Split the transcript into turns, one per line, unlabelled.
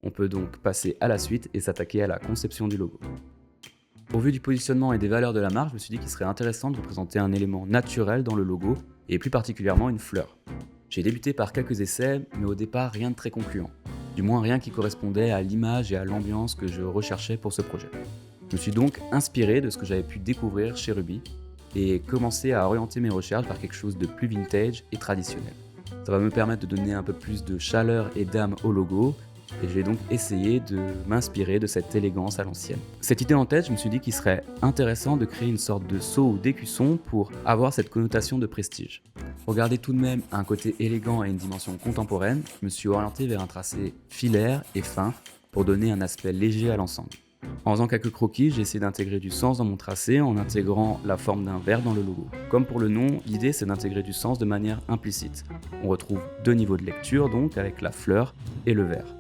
On peut donc passer à la suite et s'attaquer à la conception du logo. Au vu du positionnement et des valeurs de la marque, je me suis dit qu'il serait intéressant de représenter un élément naturel dans le logo, et plus particulièrement une fleur. J'ai débuté par quelques essais, mais au départ rien de très concluant. Du moins rien qui correspondait à l'image et à l'ambiance que je recherchais pour ce projet. Je me suis donc inspiré de ce que j'avais pu découvrir chez Ruby, et commencé à orienter mes recherches vers quelque chose de plus vintage et traditionnel. Ça va me permettre de donner un peu plus de chaleur et d'âme au logo, et je vais donc essayer de m'inspirer de cette élégance à l'ancienne. Cette idée en tête, je me suis dit qu'il serait intéressant de créer une sorte de sceau ou d'écusson pour avoir cette connotation de prestige. Pour garder tout de même un côté élégant et une dimension contemporaine, je me suis orienté vers un tracé filaire et fin pour donner un aspect léger à l'ensemble. En faisant quelques croquis, j'ai essayé d'intégrer du sens dans mon tracé en intégrant la forme d'un verre dans le logo. Comme pour le nom, l'idée c'est d'intégrer du sens de manière implicite. On retrouve deux niveaux de lecture donc avec la fleur et le verre.